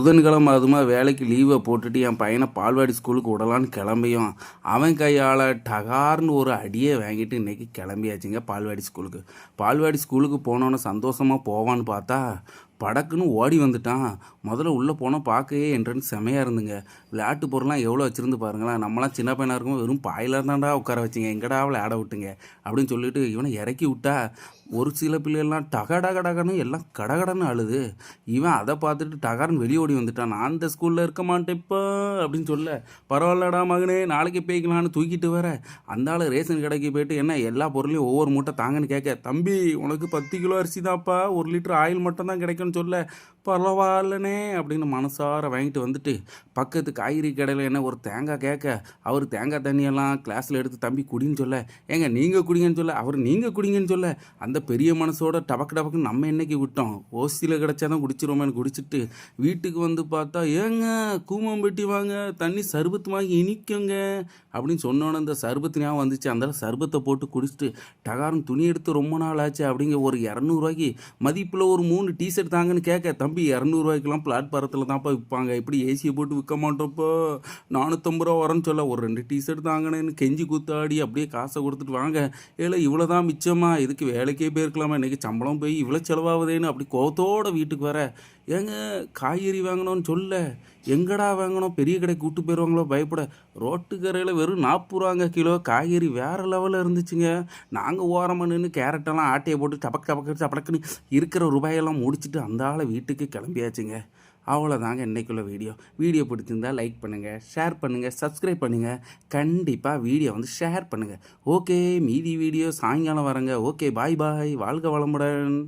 புதன்கிழமை அதுமா வேலைக்கு லீவை போட்டுட்டு என் பையனை பால்வாடி ஸ்கூலுக்கு விடலான்னு கிளம்பியும் அவன் கையால் டகார்னு ஒரு அடியை வாங்கிட்டு இன்றைக்கி கிளம்பியாச்சுங்க பால்வாடி ஸ்கூலுக்கு போனோன்னு சந்தோஷமாக போவான்னு பார்த்தா படக்குன்னு ஓடி வந்துட்டான். முதல்ல உள்ளே போனால் பார்க்கவே என்ட்ரன்ஸ் செமையாக இருந்துங்க. விளையாட்டு பொருள்லாம் எவ்வளோ வச்சுருந்து பாருங்களேன். நம்மளாம் சின்ன பையனாக இருக்கும்போது வெறும் பாயில் தான்டா உட்கார வச்சிங்க, எங்கடா விளையாட விட்டுங்க அப்படின்னு சொல்லிட்டு இவனை இறக்கி விட்டா ஒரு சில பிள்ளைகள்லாம் டகடகடகன்னு எல்லாம் கடகடன்னு அழுது. இவன் அதை பார்த்துட்டு டகார்னு வெளியே ஓடி வந்துட்டான். நான் அந்த ஸ்கூலில் இருக்க மாட்டேப்பா அப்படின்னு சொல்ல, பரவாயில்லடா மகனே நாளைக்கு போய்க்கலான்னு தூக்கிட்டு வர அந்த ஆள் ரேஷன் கடைக்கு போயிட்டு என்ன எல்லா பொருளையும் ஒவ்வொரு மூட்டை தாங்கன்னு கேட்க, தம்பி உனக்கு 10 கிலோ அரிசி தான்ப்பா, 1 லிட்டர் ஆயில் மட்டும் தான் கிடைக்கும்னு சொல்ல, பரவாயில்லனே அப்படின்னு மனசார வாங்கிட்டு வந்துட்டு பக்கத்து காய்கறி கடையில் என்ன ஒரு தேங்காய் கேட்க, அவர் தேங்காய் தண்ணியெல்லாம் கிளாஸில் எடுத்து தம்பி குடின்னு சொல்ல, ஏங்க நீங்கள் குடிங்கன்னு சொல்ல, அவர் நீங்கள் குடிங்கன்னு சொல்ல, அந்த பெரிய மனசோட டபக்குன்னு நம்ம என்னைக்கு விட்டோம், ஓசியில் கிடச்சாதான் குடிச்சிருவோமேனு குடிச்சிட்டு வீட்டுக்கு வந்து பார்த்தா, ஏங்க கூமம்பெட்டி வாங்க தண்ணி சர்பத்து வாங்கி இனிக்குங்க அப்படின்னு சொன்னோன்னே அந்த சர்பத்து ஞாபகம் வந்துச்சு. அந்த சர்பத்தை போட்டு குடிச்சிட்டு டகாரம் துணி எடுத்து ரொம்ப நாள் ஆச்சு அப்படிங்க ஒரு 200 மதிப்பில் ஒரு 3 டிஷர்ட் தாங்கன்னு கேட்க, தம்பி 200 பிளாட்பாரத்தில் தான்ப்பா விற்பாங்க, இப்படி ஏசியை போட்டு விற்க மாட்டோப்போ, 450 வரேன்னு சொல்ல, ஒரு 2 டிஷர்ட் தாங்கன்னு கெஞ்சி கூத்தாடி அப்படியே காசை கொடுத்துட்டு வாங்க, ஏல இவ்வளோ தான் மிச்சமா, இதுக்கு வேலைக்கே போயிருக்கலாமா, இன்றைக்கி சம்பளம் போய் இவ்வளோ செலவாகுதேன்னு அப்படி கோவத்தோட வீட்டுக்கு வர, ஏங்க காய்கறி வாங்கணும்னு சொல்ல, எங்கடா வாங்கணும், பெரிய கடைக்கு கூட்டு போயிடுவாங்களோ பயப்பட, ரோட்டு கரையில் வெறும் 40 கிலோ காய்கறி வேறு லெவலில் இருந்துச்சுங்க. நாங்கள் ஓரமாக நின்று கேரட்டெல்லாம் ஆட்டையை போட்டு சப்பக்குன்னு இருக்கிற ரூபாயெல்லாம் முடிச்சுட்டு அந்த ஆளை வீட்டுக்கு கிளம்பியாச்சுங்க. அவ்வளோதாங்க இன்றைக்குள்ள வீடியோ பிடிச்சிருந்தால் லைக் பண்ணுங்கள், ஷேர் பண்ணுங்கள், சப்ஸ்கிரைப் பண்ணுங்கள், கண்டிப்பாக வீடியோ ஷேர் பண்ணுங்கள். ஓகே, மீதி வீடியோ சாயங்காலம் வரங்க. ஓகே, பாய், வாழ்க வளமுடன்.